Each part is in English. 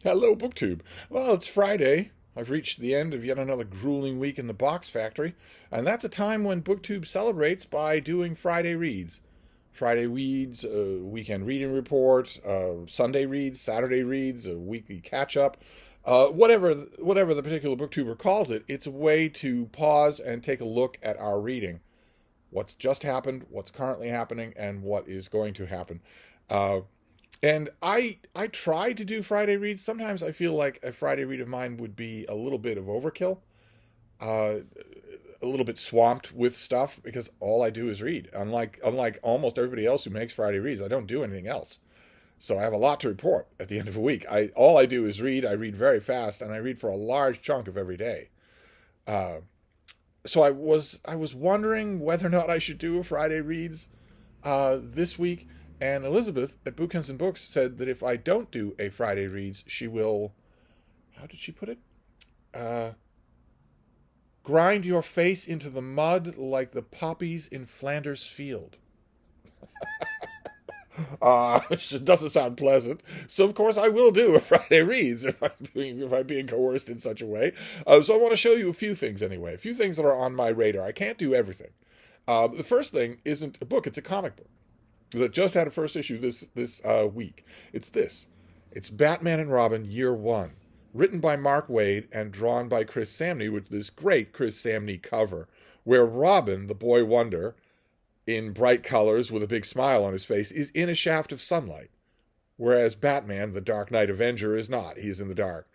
Hello, BookTube. Well, it's Friday. I've reached the end of yet another grueling week in the box factory, and that's a time when BookTube celebrates by doing Friday reads. Friday reads, a weekend reading report, Sunday reads, Saturday reads, a weekly catch up. Whatever the particular booktuber calls it, it's a way to pause and take a look at our reading. What's just happened, what's currently happening, and what is going to happen. Uh, and I try to do Friday reads. Sometimes I feel like a Friday read of mine would be a little bit of overkill, uh, a little bit swamped with stuff because all I do is read. Unlike almost everybody else who makes Friday reads, I don't do anything else. So I have a lot to report at the end of a week. I all I do is read. I read very fast, and I read for a large chunk of every day. Uh, so I was wondering whether or not I should do a Friday reads this week. And Elizabeth at Bookends and Books said that if I don't do a Friday reads, she will, how did she put it? Uh, Grind your face into the mud like the poppies in Flanders Field. It doesn't sound pleasant. So of course I will do a Friday reads if I'm being coerced in such a way. So I want to show you a few things anyway, a few things that are on my radar. I can't do everything. The first thing isn't a book; it's a comic book that just had a first issue this week. It's this. It's Batman and Robin Year One, written by Mark Waid and drawn by Chris Samney with this great Chris Samney cover, where Robin, the boy wonder, in bright colors with a big smile on his face, is in a shaft of sunlight, whereas Batman, the Dark Knight Avenger, is not. He's in the dark.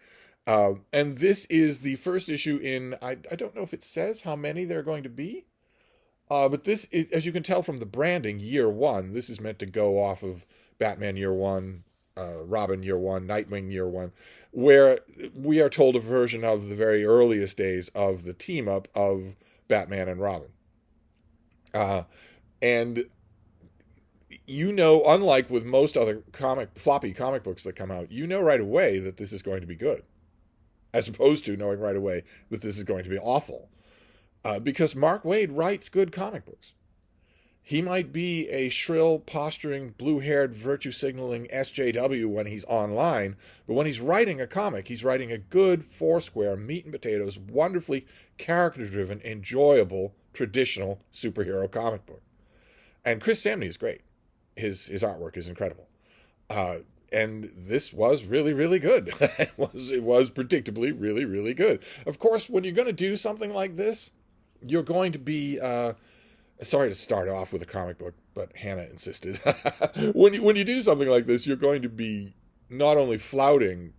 And this is the first issue in, I don't know if it says how many there are going to be, but this is, as you can tell from the branding, Year One. This is meant to go off of Batman Year One, Robin Year One, Nightwing Year One, where we are told a version of the very earliest days of the team up of Batman and Robin. Uh, and you know, unlike with most other floppy comic books that come out, you know right away that this is going to be good, as opposed to knowing right away that this is going to be awful. Because Mark Waid writes good comic books. He might be a shrill, posturing, blue-haired, virtue-signaling SJW when he's online, but when he's writing a comic, he's writing a good, foursquare, meat-and-potatoes, wonderfully character-driven, enjoyable, traditional superhero comic book. And Chris Samney is great. His artwork is incredible. And this was really, really good. It was predictably really, really good. Of course, when you're going to do something like this, you're going to be sorry to start off with a comic book, but Hannah insisted. When you do something like this, you're going to be not only flouting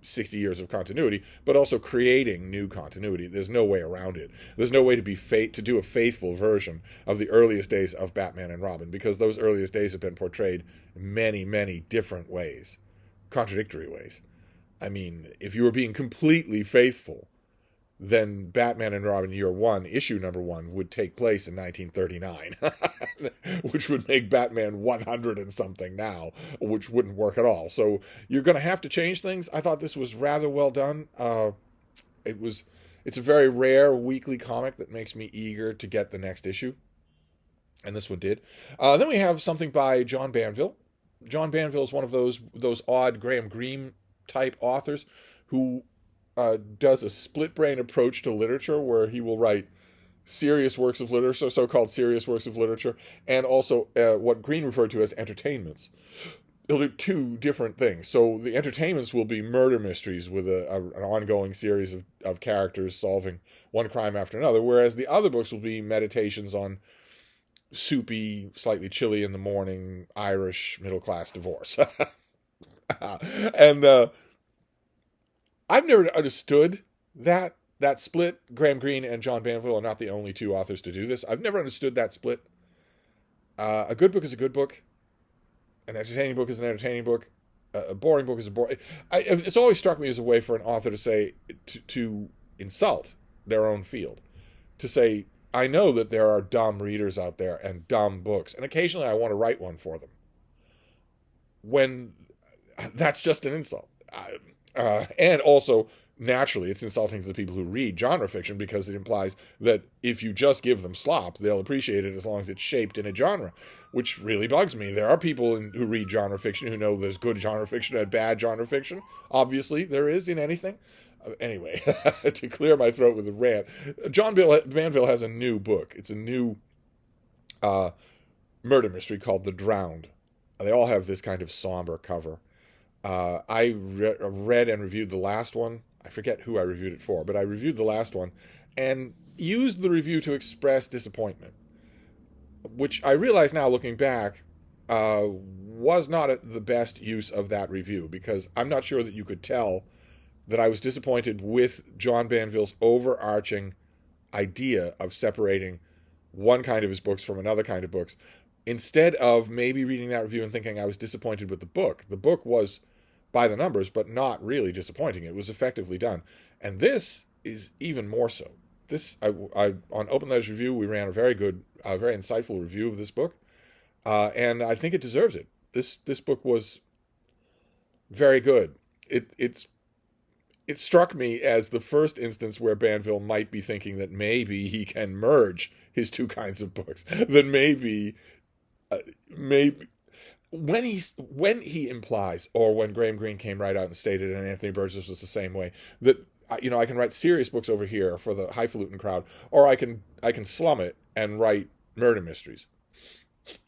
60 years of continuity, but also creating new continuity. There's no way around it. There's no way to to do a faithful version of the earliest days of Batman and Robin, because those earliest days have been portrayed many, many different ways, contradictory ways. I mean, if you were being completely faithful, then Batman and Robin Year One, issue number one, would take place in 1939, which would make Batman 100 and something now, which wouldn't work at all. So you're going to have to change things. I thought this was rather well done. It's a very rare weekly comic that makes me eager to get the next issue, and this one did. Then we have something by John Banville. John Banville is one of those odd Graham Greene type authors who does a split brain approach to literature, where he will write serious works of literature, so-called serious works of literature, and also what Greene referred to as entertainments. He'll do two different things. So the entertainments will be murder mysteries with an ongoing series of characters solving one crime after another, whereas the other books will be meditations on soupy, slightly chilly in the morning Irish middle-class divorce. And I've never understood that split. Graham Greene and John Banville are not the only two authors to do this. I've never understood that split. A good book is a good book. An entertaining book is an entertaining book. A boring book is a boring. It's always struck me as a way for an author to say to insult their own field, to say, I know that there are dumb readers out there and dumb books, and occasionally I want to write one for them. When that's just an insult. And also, naturally, it's insulting to the people who read genre fiction because it implies that if you just give them slop, they'll appreciate it as long as it's shaped in a genre, which really bugs me. There are people who read genre fiction who know there's good genre fiction and bad genre fiction. Obviously, there is in anything. Anyway, to clear my throat with a rant, John Banville has a new book. It's a new murder mystery called The Drowned. They all have this kind of somber cover. I read and reviewed the last one. I forget who I reviewed it for, but I reviewed the last one and used the review to express disappointment, which I realize now, looking back, was not the best use of that review, because I'm not sure that you could tell that I was disappointed with John Banville's overarching idea of separating one kind of his books from another kind of books, instead of maybe reading that review and thinking I was disappointed with the book. The book was by the numbers, but not really disappointing. It was effectively done. And this is even more so. This, on Open Letters Review, we ran a very good, very insightful review of this book, and I think it deserves it. This book was very good. It struck me as the first instance where Banville might be thinking that maybe he can merge his two kinds of books. That maybe when he implies, or when Graham Greene came right out and stated, and Anthony Burgess was the same way, that I can write serious books over here for the highfalutin crowd, or I can slum it and write murder mysteries.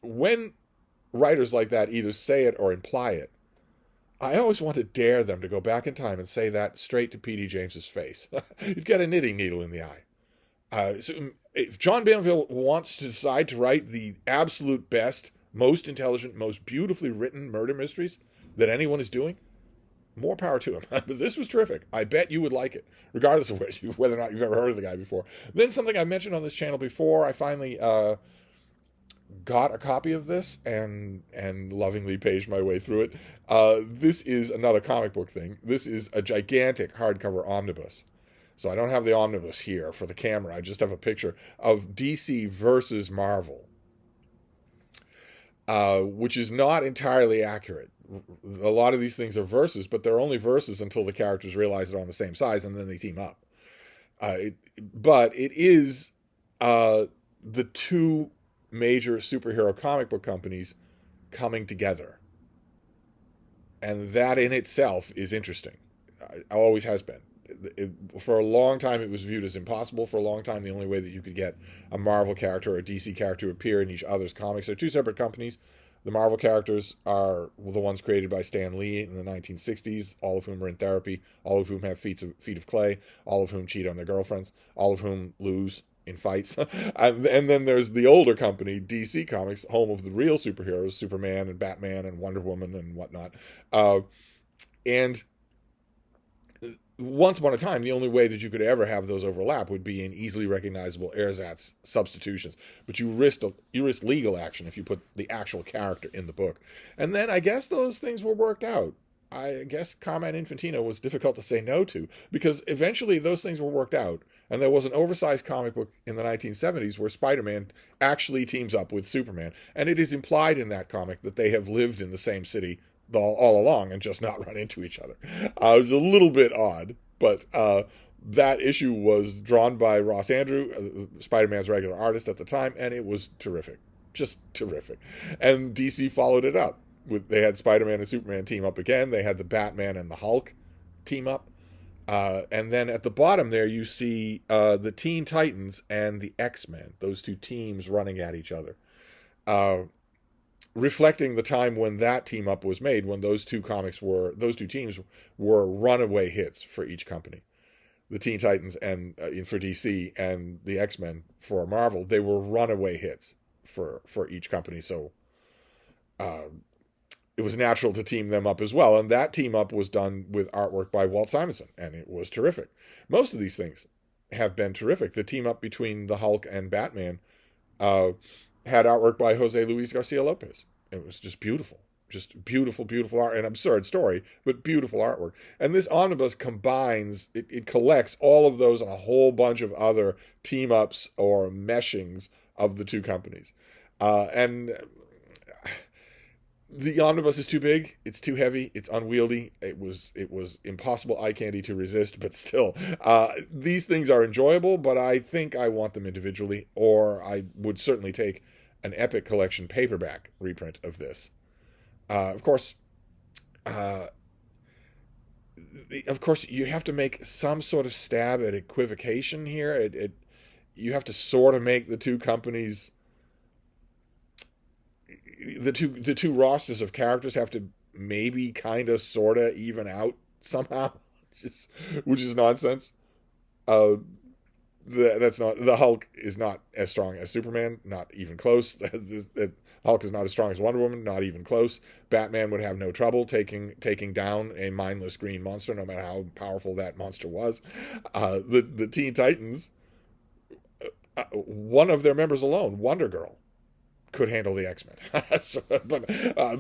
When writers like that either say it or imply it, I always want to dare them to go back in time and say that straight to P.D. James's face. You'd get a knitting needle in the eye. So if John Banville wants to decide to write the absolute best, most intelligent, most beautifully written murder mysteries that anyone is doing, more power to him. But this was terrific. I bet you would like it, regardless of whether or not you've ever heard of the guy before. Then something I mentioned on this channel before, I finally got a copy of this and lovingly paged my way through it. This is another comic book thing. This is a gigantic hardcover omnibus. So I don't have the omnibus here for the camera. I just have a picture of DC versus Marvel, which is not entirely accurate. A lot of these things are verses, but they're only verses until the characters realize they're on the same size, and then they team up. But it is the two major superhero comic book companies coming together. And that in itself is interesting. It always has been. For a long time, it was viewed as impossible. For a long time, the only way that you could get a Marvel character or a DC character to appear in each other's comics. They're two separate companies. The Marvel characters are the ones created by Stan Lee in the 1960s, all of whom are in therapy, all of whom have feet of clay, all of whom cheat on their girlfriends, all of whom lose in fights. And then there's the older company, DC Comics, home of the real superheroes, Superman and Batman and Wonder Woman and whatnot. And once upon a time, the only way that you could ever have those overlap would be in easily recognizable ersatz substitutions. But you risk legal action if you put the actual character in the book. And then I guess those things were worked out. I guess Carmine Infantino was difficult to say no to, because eventually those things were worked out. And there was an oversized comic book in the 1970s where Spider-Man actually teams up with Superman. And it is implied in that comic that they have lived in the same city all along and just not run into each other. It was a little bit odd, but that issue was drawn by Ross Andru, Spider-Man's regular artist at the time, and it was terrific. Just terrific. And DC followed it up. They had Spider-Man and Superman team up again. They had the Batman and the Hulk team up. And then at the bottom there, you see the Teen Titans and the X-Men, those two teams running at each other. Reflecting the time when that team up was made, when those two teams were runaway hits for each company. The Teen Titans and for DC and the X-Men for Marvel, they were runaway hits for each company. So it was natural to team them up as well. And that team up was done with artwork by Walt Simonson, and it was terrific. Most of these things have been terrific. The team up between the Hulk and Batman had artwork by Jose Luis Garcia Lopez. It was just beautiful. Just beautiful, beautiful art. An absurd story, but beautiful artwork. And this omnibus combines, it collects all of those and a whole bunch of other team-ups or meshings of the two companies. And The omnibus is too big. It's too heavy. It's unwieldy. It was impossible eye candy to resist. But still, these things are enjoyable. But I think I want them individually, or I would certainly take an Epic Collection paperback reprint of this. Of course, uh, you have to make some sort of stab at equivocation here. You have to sort of make the two companies, the two rosters of characters have to maybe kind of sort of even out somehow, which is nonsense. Uh, that's not the Hulk is not as strong as Superman, not even close. The Hulk is not as strong as Wonder Woman, not even close. Batman would have no trouble taking down a mindless green monster, no matter how powerful that monster was. The Teen Titans, one of their members alone, Wonder Girl, could handle the X-Men.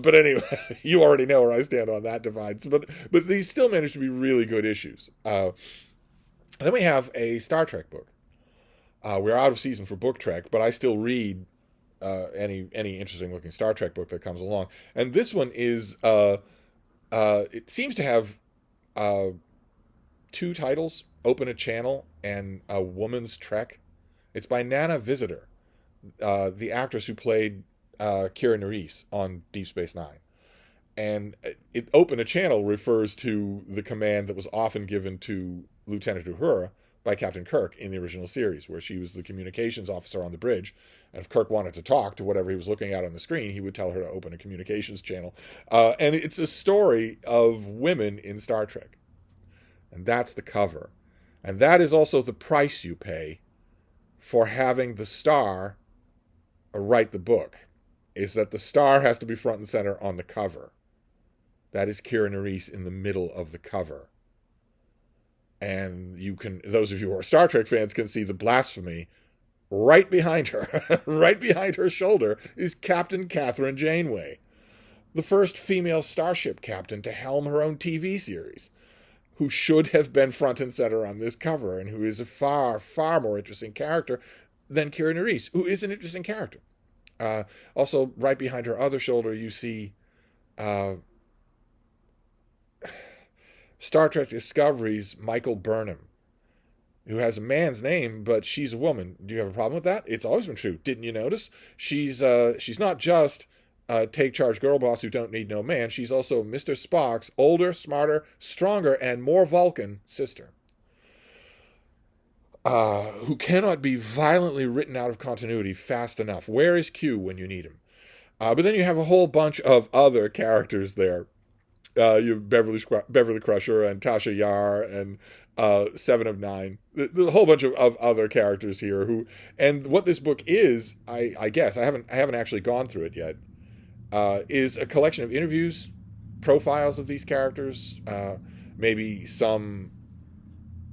but anyway, you already know where I stand on that divide. But these still manage to be really good issues. Then we have a Star Trek book. We're out of season for Book Trek, but I still read any interesting looking Star Trek book that comes along. And this one is it seems to have two titles: Open a Channel and A Woman's Trek. It's by Nana Visitor, the actress who played Kira Nerys on Deep Space Nine. And Open a Channel refers to the command that was often given to Lieutenant Uhura by Captain Kirk in the original series, where she was the communications officer on the bridge. And if Kirk wanted to talk to whatever he was looking at on the screen, he would tell her to open a communications channel. And it's a story of women in Star Trek. And that's the cover. And that is also the price you pay for having the star write the book, is that the star has to be front and center on the cover. That is Kira Nerys in the middle of the cover. And those of you who are Star Trek fans can see the blasphemy right behind her. Right behind her shoulder is Captain Catherine Janeway, the first female starship captain to helm her own TV series, who should have been front and center on this cover, and who is a far, far more interesting character than Kira Nerys, who is an interesting character. Also, right behind her other shoulder, you see Star Trek Discovery's Michael Burnham, who has a man's name, but she's a woman. Do you have a problem with that? It's always been true. Didn't you notice? She's not just take charge girl boss who don't need no man. She's also Mr. Spock's older, smarter, stronger, and more Vulcan sister, who cannot be violently written out of continuity fast enough. Where is Q when you need him? But then you have a whole bunch of other characters there. You have Beverly Crusher and Tasha Yar and Seven of Nine. There's a whole bunch of other characters here and what this book is, I guess I haven't actually gone through it yet, is a collection of interviews, profiles of these characters, maybe some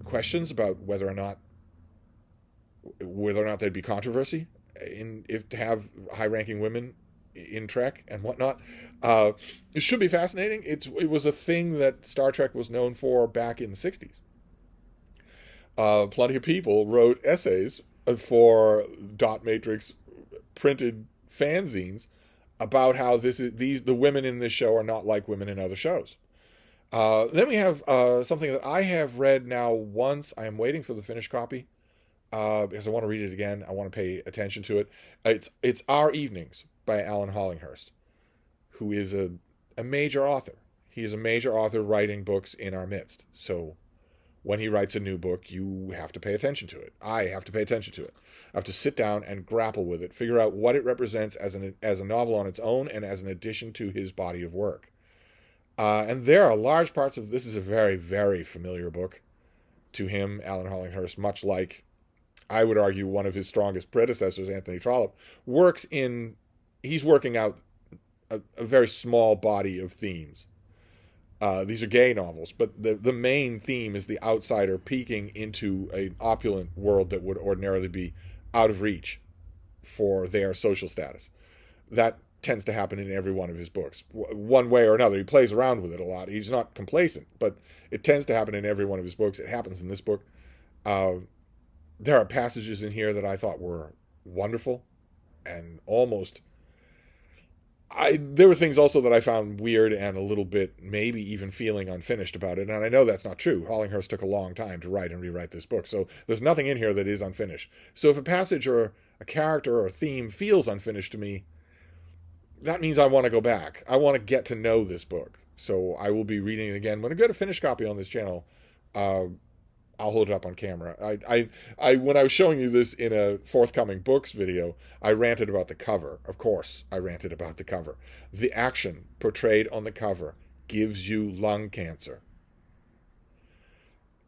questions about whether or not there'd be controversy if to have high-ranking women in Trek and whatnot. It should be fascinating. It was a thing that Star Trek was known for back in the 60s. Plenty of people wrote essays for dot matrix printed fanzines about how the women in this show are not like women in other shows. Then we have something that I have read now once. I am waiting for the finished copy because I want to read it again. I want to pay attention to it. It's Our Evenings by Alan Hollinghurst, who is a major author. He is a major author writing books in our midst. So when he writes a new book, you have to pay attention to it. I have to pay attention to it. I have to sit down and grapple with it, figure out what it represents as a novel on its own and as an addition to his body of work. And there are large parts of this is a very, very familiar book to him, Alan Hollinghurst, much like, I would argue, one of his strongest predecessors, Anthony Trollope, he's working out a very small body of themes. These are gay novels, but the main theme is the outsider peeking into an opulent world that would ordinarily be out of reach for their social status. That tends to happen in every one of his books, one way or another. He plays around with it a lot. He's not complacent, but it tends to happen in every one of his books. It happens in this book. There are passages in here that I thought were wonderful and almost There were things also that I found weird and a little bit maybe even feeling unfinished about it, and I know that's not true. Hollinghurst took a long time to write and rewrite this book, so there's nothing in here that is unfinished. So if a passage or a character or a theme feels unfinished to me, that means I want to go back. I want to get to know this book. So I will be reading it again. When I get a finished copy on this channel, I'll hold it up on camera. When I was showing you this in a forthcoming books video, I ranted about the cover. Of course, I ranted about the cover. The action portrayed on the cover gives you lung cancer.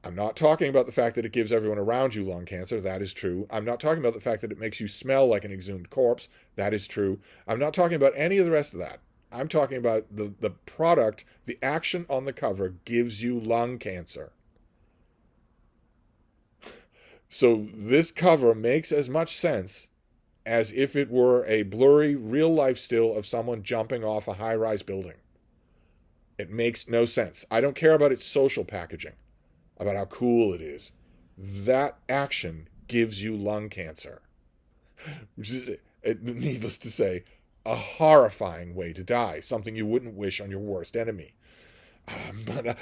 I'm not talking about the fact that it gives everyone around you lung cancer. That is true. I'm not talking about the fact that it makes you smell like an exhumed corpse. That is true. I'm not talking about any of the rest of that. I'm talking about the product, the action on the cover gives you lung cancer. So this cover makes as much sense as if it were a blurry real-life still of someone jumping off a high-rise building. It makes no sense. I don't care about its social packaging, about how cool it is. That action gives you lung cancer, which is, needless to say, a horrifying way to die, something you wouldn't wish on your worst enemy. But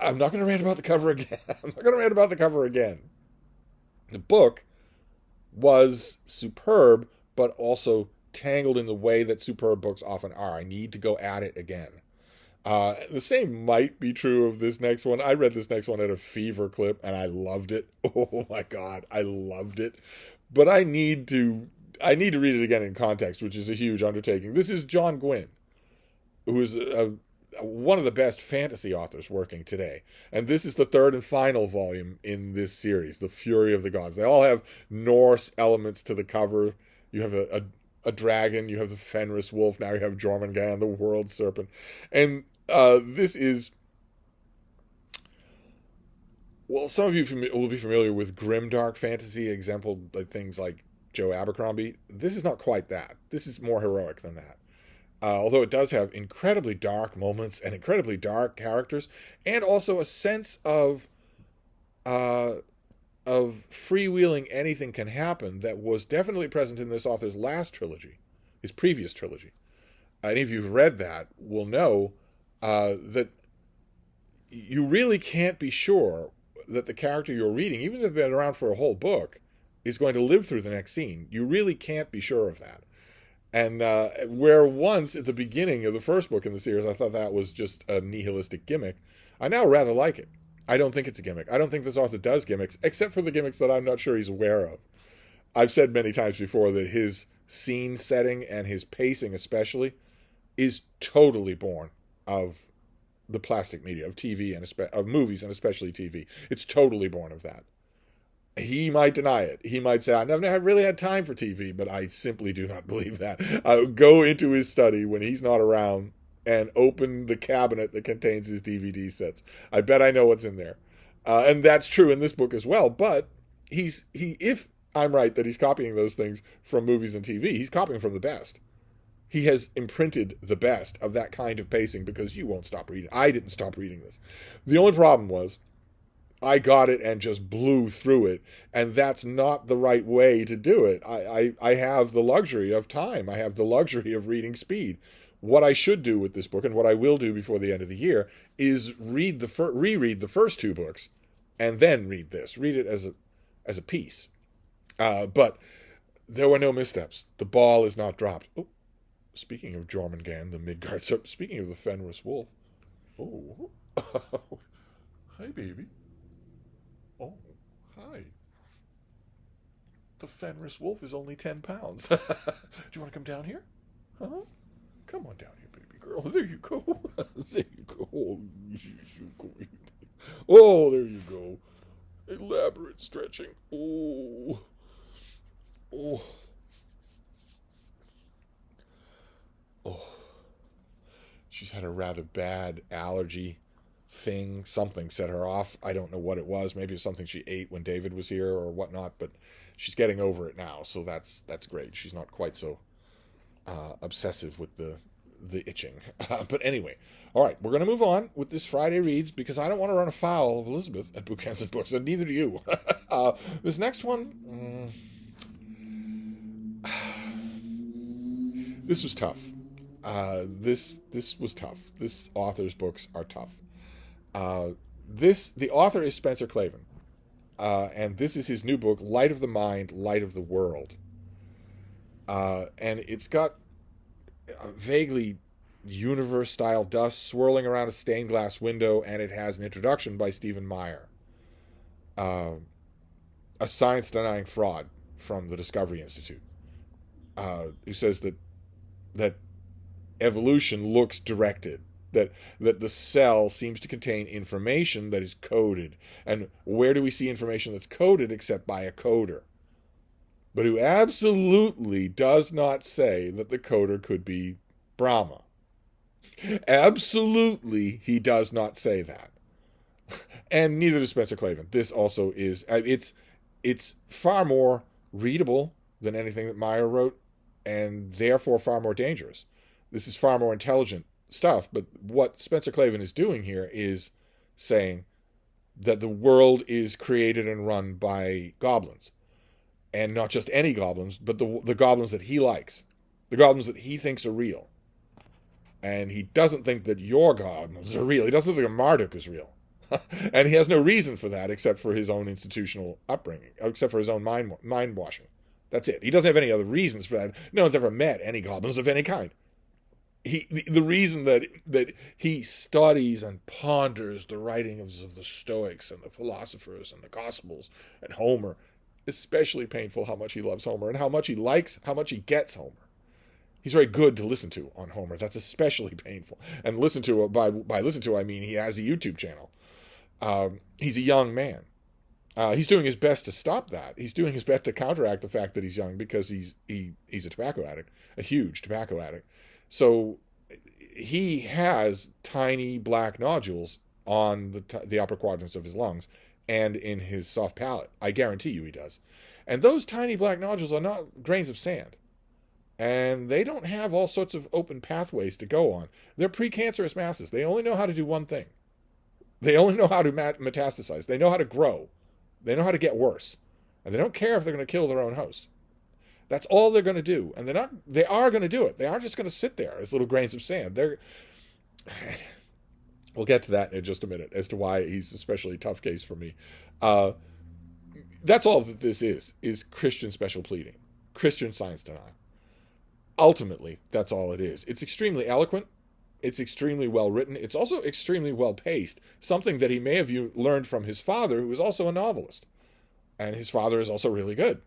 I'm not going to rant about the cover again. I'm not going to rant about the cover again. The book was superb, but also tangled in the way that superb books often are. I need to go at it again. The same might be true of this next one. I read this next one at a fever clip, and I loved it. Oh my God, I loved it. But I need to read it again in context, which is a huge undertaking. This is John Gwynne, who is one of the best fantasy authors working today. And this is the third and final volume in this series, The Fury of the Gods. They all have Norse elements to the cover. You have a dragon, you have the Fenris wolf, now you have Jormungand, the world serpent. And this is... Well, some of you will be familiar with grimdark fantasy, exemplified by things like Joe Abercrombie. This is not quite that. This is more heroic than that. Although it does have incredibly dark moments and incredibly dark characters, and also a sense of freewheeling anything can happen that was definitely present in this author's last trilogy, his previous trilogy. Any of you who've read that will know that you really can't be sure that the character you're reading, even if they've been around for a whole book, is going to live through the next scene. You really can't be sure of that. And where once at the beginning of the first book in the series, I thought that was just a nihilistic gimmick, I now rather like it. I don't think it's a gimmick. I don't think this author does gimmicks, except for the gimmicks that I'm not sure he's aware of. I've said many times before that his scene setting and his pacing especially is totally born of the plastic media, of TV and of movies, and especially TV. It's totally born of that. He might deny it. He might say, I've never really had time for TV, but I simply do not believe that. Go into his study when he's not around and open the cabinet that contains his DVD sets. I bet I know what's in there. And that's true in this book as well. But if I'm right that he's copying those things from movies and TV, he's copying from the best. He has imprinted the best of that kind of pacing because you won't stop reading. I didn't stop reading this. The only problem was I got it and just blew through it, and that's not the right way to do it. I have the luxury of time. I have the luxury of reading speed. What I should do with this book, and what I will do before the end of the year, is reread the first two books, and then read this. Read it as a piece. But there were no missteps. The ball is not dropped. Oh, speaking of Jormungand, the Midgard serpent. Speaking of the Fenris wolf. Oh, hi, baby. Oh, hi. The Fenris wolf is only 10 pounds. Do you want to come down here? Huh? Come on down here, baby girl. There you go. There you go. Oh, oh, there you go. Elaborate stretching. Oh. Oh. Oh. She's had a rather bad allergy thing. Something set her off. I don't know what it was. Maybe it's something she ate when David was here or whatnot, but she's getting over it now, so that's great. She's not quite so obsessive with the itching. But anyway, all right, we're going to move on with this Friday Reads because I don't want to run afoul of Elizabeth at Bouquets and Books, and neither do you. This next one, this was tough. This was tough. This author's books are tough. The author is Spencer Clavin, and this is his new book, Light of the Mind, Light of the World. And it's got vaguely universe-style dust swirling around a stained glass window, and it has an introduction by Stephen Meyer, a science-denying fraud from the Discovery Institute, who says that evolution looks directed, that the cell seems to contain information that is coded. And where do we see information that's coded except by a coder? But who absolutely does not say that the coder could be Brahma. Absolutely, he does not say that. And neither does Spencer Clavin. This also is, it's far more readable than anything that Meyer wrote, and therefore far more dangerous. This is far more intelligent stuff, but what Spencer Clavin is doing here is saying that the world is created and run by goblins. And not just any goblins, but the goblins that he likes. The goblins that he thinks are real. And he doesn't think that your goblins are real. He doesn't think Marduk is real. And he has no reason for that except for his own institutional upbringing, except for his own mind washing. That's it. He doesn't have any other reasons for that. No one's ever met any goblins of any kind. The reason that he studies and ponders the writings of the Stoics and the philosophers and the Gospels and Homer, especially painful how much he loves Homer and how much he gets Homer. He's very good to listen to on Homer. That's especially painful. And listen to, by listen to, I mean he has a YouTube channel. He's a young man. He's doing his best to stop that. He's doing his best to counteract the fact that he's young because he's a tobacco addict, a huge tobacco addict. So he has tiny black nodules on the upper quadrants of his lungs and in his soft palate. I guarantee you he does. And those tiny black nodules are not grains of sand. And they don't have all sorts of open pathways to go on. They're precancerous masses. They only know how to do one thing. They only know how to metastasize. They know how to grow. They know how to get worse. And they don't care if they're going to kill their own host. That's all they're going to do. And they are going to do it. They aren't just going to sit there as little grains of sand. We'll get to that in just a minute as to why he's especially a tough case for me. That's all that this is Christian special pleading, Christian science denial. Ultimately, that's all it is. It's extremely eloquent. It's extremely well written. It's also extremely well paced, something that he may have learned from his father, who was also a novelist. And his father is also really good.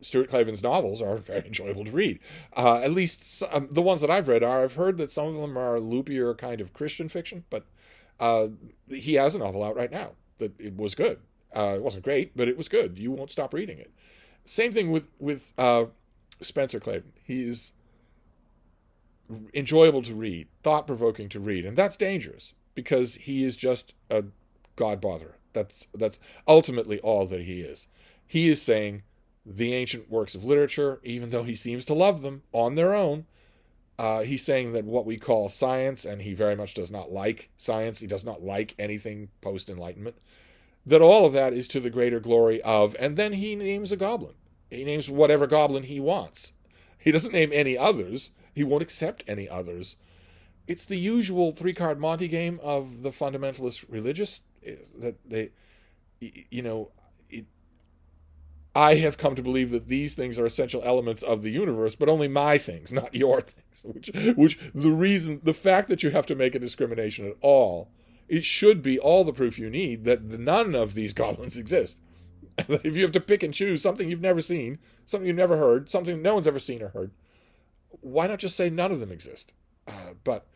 Stuart Clavin's novels are very enjoyable to read. At least the ones that I've read I've heard that some of them are loopier kind of Christian fiction, but he has a novel out right now that it was good. It wasn't great, but it was good. You won't stop reading it. Same thing with Spencer Clavin. He's enjoyable to read, thought-provoking to read, and that's dangerous because he is just a God botherer. That's ultimately all that he is. He is saying the ancient works of literature, even though he seems to love them on their own, he's saying that what we call science, and he very much does not like science, he does not like anything post-Enlightenment, that all of that is to the greater glory of, and then he names a goblin. He names whatever goblin he wants. He doesn't name any others. He won't accept any others. It's the usual three-card Monte game of the fundamentalist religious, that they, I have come to believe that these things are essential elements of the universe, but only my things, not your things. Which the fact that you have to make a discrimination at all, it should be all the proof you need that none of these goblins exist. If you have to pick and choose something you've never seen, something you've never heard, something no one's ever seen or heard, why not just say none of them exist? But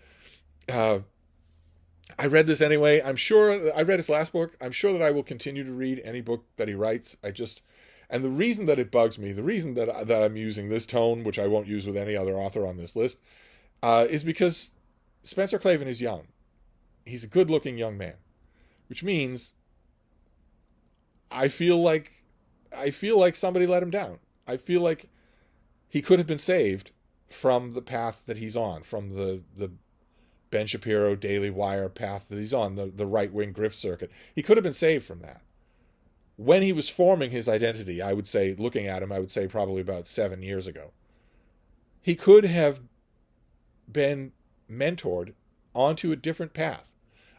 I read this anyway. I'm sure I read his last book. I'm sure that I will continue to read any book that he writes. And the reason that it bugs me, the reason that I'm using this tone, which I won't use with any other author on this list, is because Spencer Clavin is young. He's a good-looking young man, which means I feel like somebody let him down. I feel like he could have been saved from the path that he's on, from the Ben Shapiro Daily Wire path that he's on, the right-wing grift circuit. He could have been saved from that. When he was forming his identity, I would say, looking at him, I would say probably about 7 years ago, he could have been mentored onto a different path,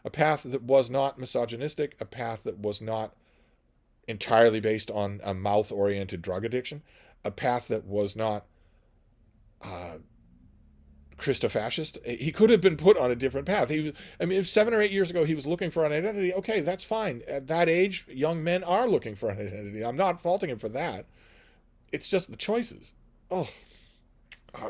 a path that was not misogynistic, a path that was not entirely based on a mouth-oriented drug addiction, a path that was not Christo-fascist. He could have been put on a different path. If 7 or 8 years ago he was looking for an identity, okay, that's fine. At that age, young men are looking for an identity. I'm not faulting him for that. It's just the choices. Oh,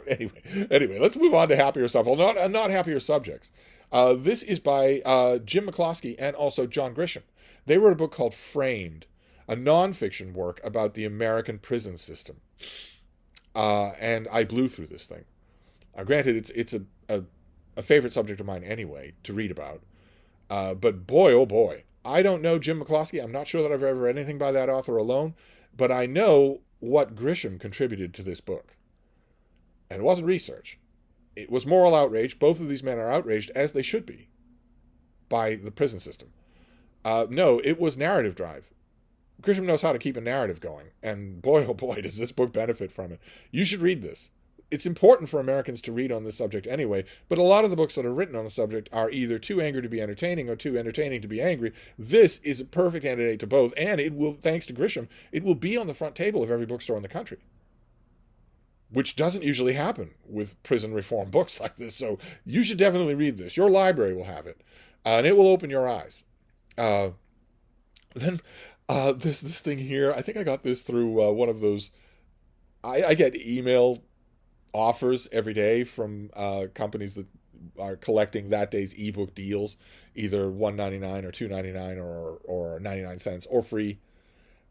anyway, let's move on to happier stuff. Well, not happier subjects. This is by Jim McCloskey and also John Grisham. They wrote a book called Framed, a nonfiction work about the American prison system. And I blew through this thing. Granted, it's a favorite subject of mine anyway to read about. But boy, oh boy, I don't know Jim McCloskey. I'm not sure that I've ever read anything by that author alone, but I know what Grisham contributed to this book. And it wasn't research. It was moral outrage. Both of these men are outraged, as they should be, by the prison system. No, it was narrative drive. Grisham knows how to keep a narrative going, and boy, oh boy, does this book benefit from it. You should read this. It's important for Americans to read on this subject anyway, but a lot of the books that are written on the subject are either too angry to be entertaining or too entertaining to be angry. This is a perfect candidate to both, and it will, thanks to Grisham, it will be on the front table of every bookstore in the country, which doesn't usually happen with prison reform books like this. So you should definitely read this. Your library will have it, and it will open your eyes. Then this thing here, I think I got this through one of those. I get email offers every day from companies that are collecting that day's ebook deals, either $1.99 or $2.99 or 99 cents or free.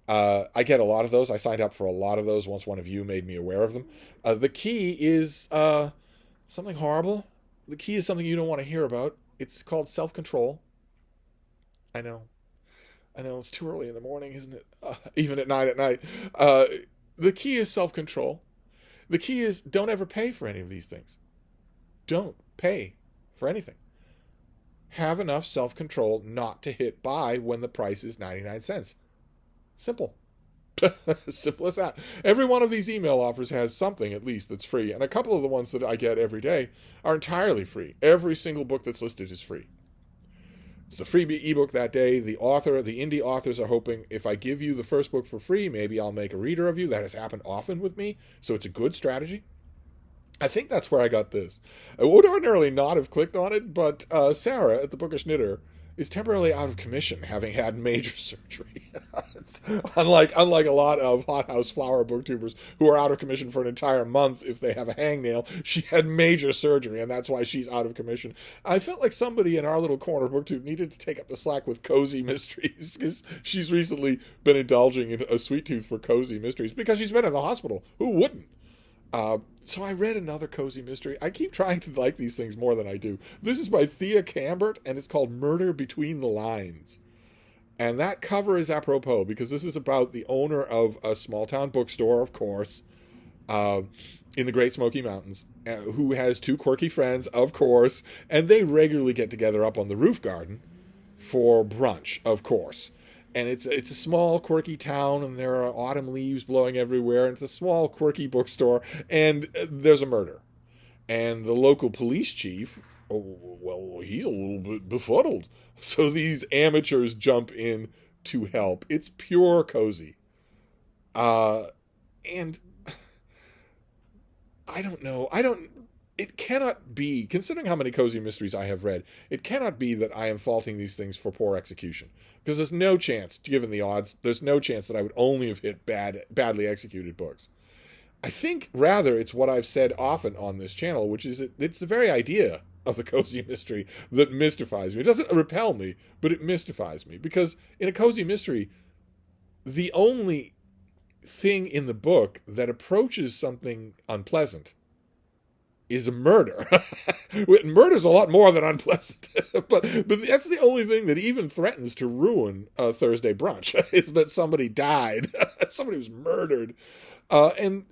I get a lot of those. I signed up for a lot of those once one of you made me aware of them. The key is something horrible. The key is something you don't want to hear about. It's called self-control. I know it's too early in the morning, isn't it? Even at 9 at night. The key is self-control. The key is don't ever pay for any of these things. Don't pay for anything. Have enough self-control not to hit buy when the price is 99 cents. Simple. Simple as that. Every one of these email offers has something at least that's free, and a couple of the ones that I get every day are entirely free. Every single book that's listed is free. It's the free ebook that day. The indie authors are hoping if I give you the first book for free, maybe I'll make a reader of you. That has happened often with me, so it's a good strategy. I think that's where I got this. I would ordinarily not have clicked on it, but Sarah at the Bookish Knitter is temporarily out of commission, having had major surgery. unlike a lot of hothouse flower booktubers who are out of commission for an entire month if they have a hangnail, she had major surgery, and that's why she's out of commission. I felt like somebody in our little corner booktube needed to take up the slack with cozy mysteries, because she's recently been indulging in a sweet tooth for cozy mysteries because she's been in the hospital. Who wouldn't? So I read another cozy mystery. I keep trying to like these things more than I do. This is by Thea Cambert, and it's called Murder Between the Lines. And that cover is apropos, because this is about the owner of a small-town bookstore, of course, in the Great Smoky Mountains, who has two quirky friends, of course, and they regularly get together up on the roof garden for brunch, of course. And it's a small, quirky town, and there are autumn leaves blowing everywhere, and it's a small, quirky bookstore, and there's a murder. And the local police chief, he's a little bit befuddled. So these amateurs jump in to help. It's pure cozy. And I don't know. It cannot be, considering how many cozy mysteries I have read, it cannot be that I am faulting these things for poor execution. Because there's no chance, given the odds, there's no chance that I would only have hit badly executed books. I think, rather, it's what I've said often on this channel, which is it's the very idea of the cozy mystery that mystifies me. It doesn't repel me, but it mystifies me. Because in a cozy mystery, the only thing in the book that approaches something unpleasant is a murder. Murder's a lot more than unpleasant. but that's the only thing that even threatens to ruin a Thursday brunch, is that somebody died. Somebody was murdered. And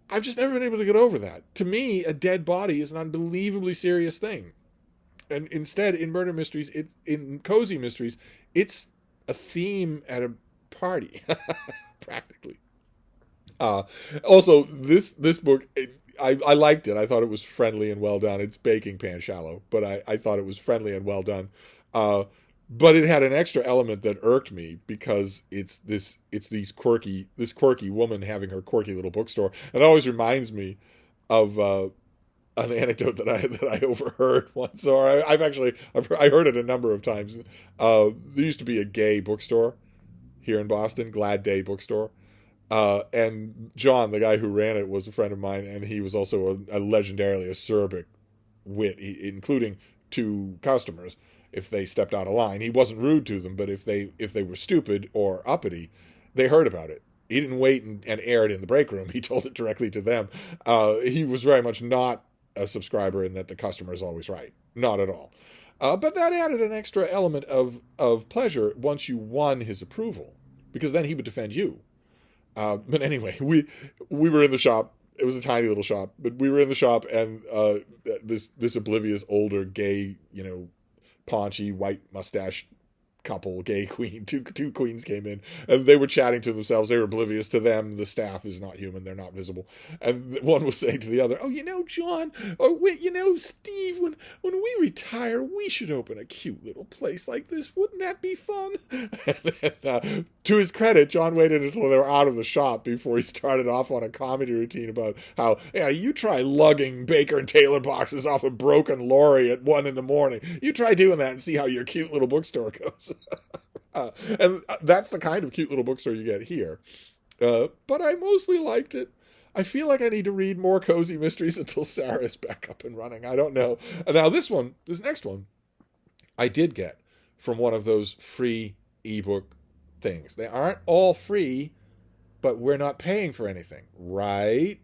I've just never been able to get over that. To me, a dead body is an unbelievably serious thing. And instead, in murder mysteries, in cozy mysteries, it's a theme at a party, practically. Uh, Also, this book, I liked it. I thought it was friendly and well done. It's baking pan shallow, but I thought it was friendly and well done. Uh, but it had an extra element that irked me because it's this quirky woman having her quirky little bookstore. It always reminds me of an anecdote that I overheard once, or I heard it a number of times. There used to be a gay bookstore here in Boston, Glad Day Bookstore. And John, the guy who ran it, was a friend of mine, and he was also a legendarily acerbic wit, including to customers if they stepped out of line. He wasn't rude to them, but if they were stupid or uppity, they heard about it. He didn't wait and air it in the break room. He told it directly to them. He was very much not a subscriber in that the customer is always right. Not at all. But that added an extra element of pleasure once you won his approval, because then he would defend you. But anyway, we were in the shop. It was a tiny little shop, but we were in the shop, and this oblivious older gay, paunchy white mustache couple, gay queen, two queens came in, and they were chatting to themselves. They were oblivious to them. The staff is not human; they're not visible. And one was saying to the other, "Oh, John, or wait, Steve, when we retire, we should open a cute little place like this. Wouldn't that be fun?" And to his credit, John waited until they were out of the shop before he started off on a comedy routine about how, yeah, you try lugging Baker and Taylor boxes off a broken lorry at 1 a.m. You try doing that and see how your cute little bookstore goes. And that's the kind of cute little bookstore you get here. But I mostly liked it. I feel like I need to read more cozy mysteries until Sarah is back up and running. I don't know. Now this next one, I did get from one of those free ebook things. They aren't all free, but we're not paying for anything, right?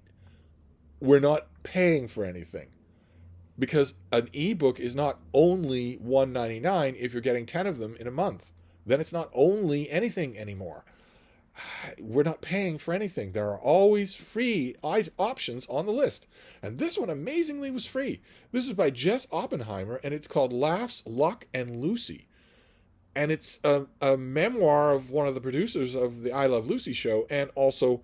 We're not paying for anything. Because an ebook is not only $1.99 if you're getting 10 of them in a month. Then it's not only anything anymore. We're not paying for anything. There are always free options on the list. And this one amazingly was free. This is by Jess Oppenheimer, and it's called Laughs, Luck, and Lucy. And it's a memoir of one of the producers of the I Love Lucy show, and also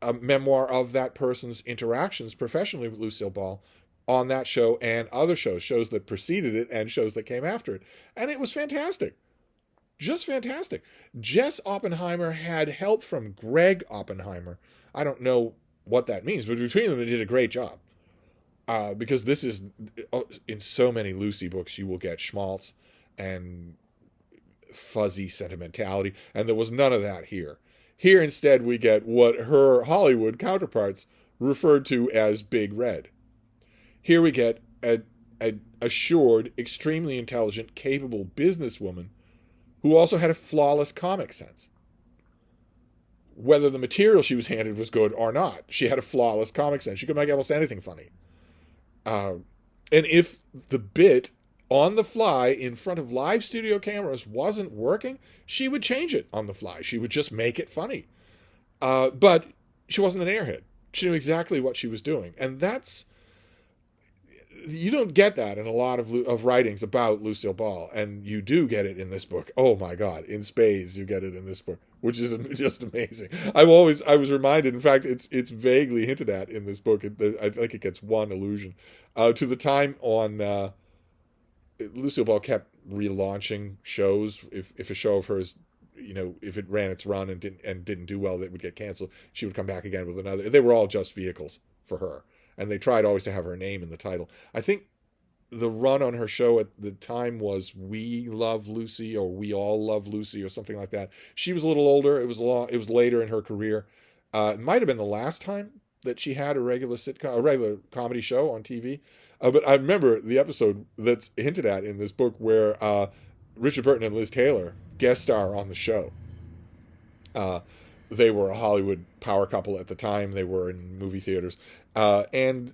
a memoir of that person's interactions professionally with Lucille Ball on that show and other shows that preceded it and shows that came after it. And it was fantastic. Just fantastic. Jess Oppenheimer had help from Greg Oppenheimer. I don't know what that means, but between them, they did a great job. Because this is, in so many Lucy books, you will get schmaltz and fuzzy sentimentality, and there was none of that here. Here, instead, we get what her Hollywood counterparts referred to as Big Red. Here we get a assured, extremely intelligent, capable businesswoman who also had a flawless comic sense. Whether the material she was handed was good or not, she had a flawless comic sense. She could make almost anything funny. And if the bit on the fly in front of live studio cameras wasn't working, she would change it on the fly. She would just make it funny. But she wasn't an airhead. She knew exactly what she was doing. And you don't get that in a lot of writings about Lucille Ball, and you do get it in this book. Oh my God, in spades you get it in this book, which is just amazing. I was reminded, in fact, it's vaguely hinted at in this book. I think it gets one allusion to the time on. Lucille Ball kept relaunching shows. If a show of hers, if it ran its run and didn't do well, it would get canceled. She would come back again with another. They were all just vehicles for her. And they tried always to have her name in the title. I think the run on her show at the time was We Love Lucy, or We All Love Lucy, or something like that. She was a little older. It was later in her career. It might have been the last time that she had a regular comedy show on TV. But I remember the episode that's hinted at in this book where Richard Burton and Liz Taylor guest star on the show. They were a Hollywood power couple at the time. They were in movie theaters. And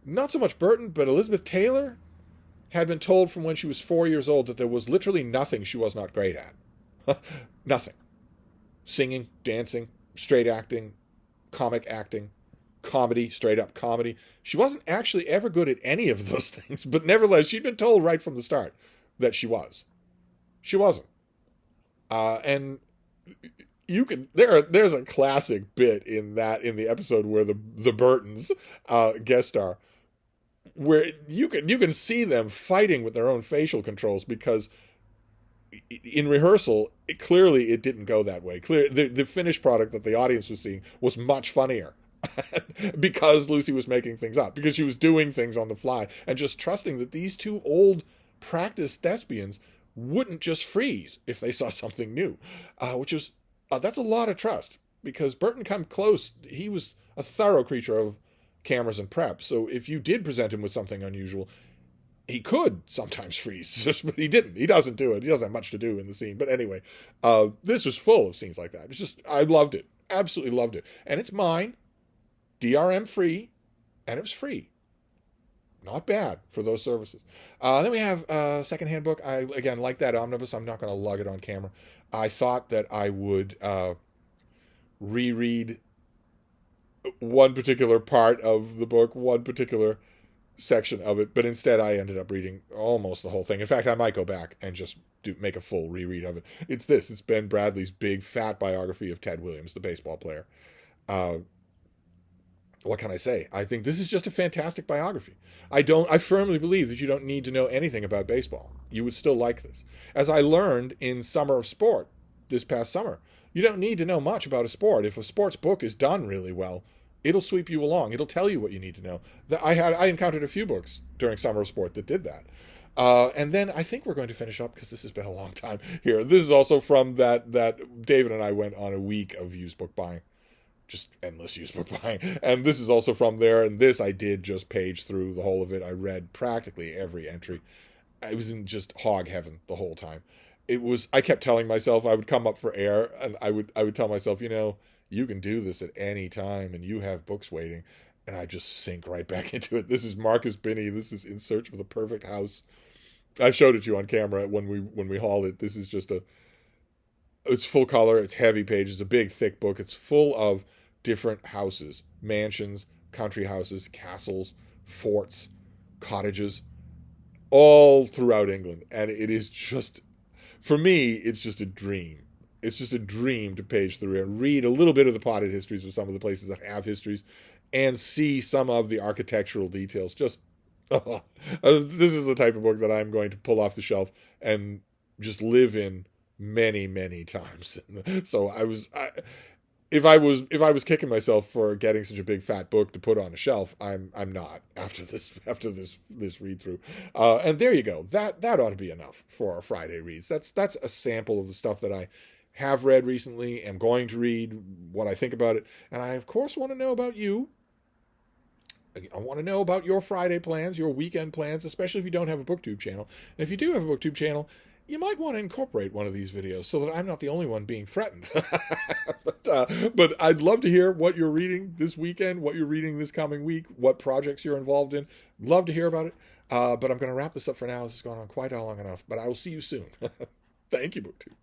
not so much Burton, but Elizabeth Taylor had been told from when she was 4 years old that there was literally nothing she was not great at. Nothing. Singing, dancing, straight acting, comic acting, comedy, straight up comedy. She wasn't actually ever good at any of those things, but nevertheless, she'd been told right from the start that she was. She wasn't. And there's a classic bit in the episode where the Burtons guest star, where you can see them fighting with their own facial controls, because in rehearsal clearly it didn't go that way. The finished product that the audience was seeing was much funnier because Lucy was making things up, because she was doing things on the fly and just trusting that these two old practiced thespians wouldn't just freeze if they saw something new, which was that's a lot of trust, because Burton come close. He was a thorough creature of cameras and prep, so if you did present him with something unusual, he could sometimes freeze, but he didn't. He doesn't do it. He doesn't have much to do in the scene. But anyway, this was full of scenes like that. It's just, I loved it. Absolutely loved it. And it's mine, DRM free, and it was free. Not bad for those services. Then we have a secondhand book. I, again, like that omnibus. I'm not going to lug it on camera. I thought that I would reread one particular part of the book, one particular section of it, but instead I ended up reading almost the whole thing. In fact, I might go back and just make a full reread of it. It's Ben Bradley's big fat biography of Ted Williams, the baseball player. What can I say? I think this is just a fantastic biography. I firmly believe that you don't need to know anything about baseball. You would still like this. As I learned in Summer of Sport this past summer, you don't need to know much about a sport. If a sports book is done really well, it'll sweep you along. It'll tell you what you need to know. I encountered a few books during Summer of Sport that did that. And then I think we're going to finish up, because this has been a long time here. This is also from that David and I went on a week of used book buying. Just endless used book buying. And this is also from there. And this I did just page through the whole of it. I read practically every entry. I was in just hog heaven the whole time. I kept telling myself, I would come up for air and I would tell myself, you can do this at any time and you have books waiting. And I just sink right back into it. This is Marcus Binney. This is In Search of the Perfect House. I showed it to you on camera when we hauled it. This is just it's full color. It's heavy pages, a big thick book. It's full of different houses, mansions, country houses, castles, forts, cottages, all throughout England. And it is just, for me, it's just a dream. It's just a dream to page through and read a little bit of the potted histories of some of the places that have histories and see some of the architectural details. This is the type of book that I'm going to pull off the shelf and just live in many, many times. So if I was kicking myself for getting such a big fat book to put on a shelf, I'm not after this read through. And there you go. That ought to be enough for our Friday reads. That's a sample of the stuff that I have read recently, am going to read, what I think about it. And I, of course, want to know about you. I want to know about your Friday plans, your weekend plans, especially if you don't have a BookTube channel. And if you do have a BookTube channel, you might want to incorporate one of these videos so that I'm not the only one being threatened. But I'd love to hear what you're reading this weekend, what you're reading this coming week, what projects you're involved in. Love to hear about it. But I'm going to wrap this up for now. This has gone on quite long enough. But I will see you soon. Thank you, BookTube.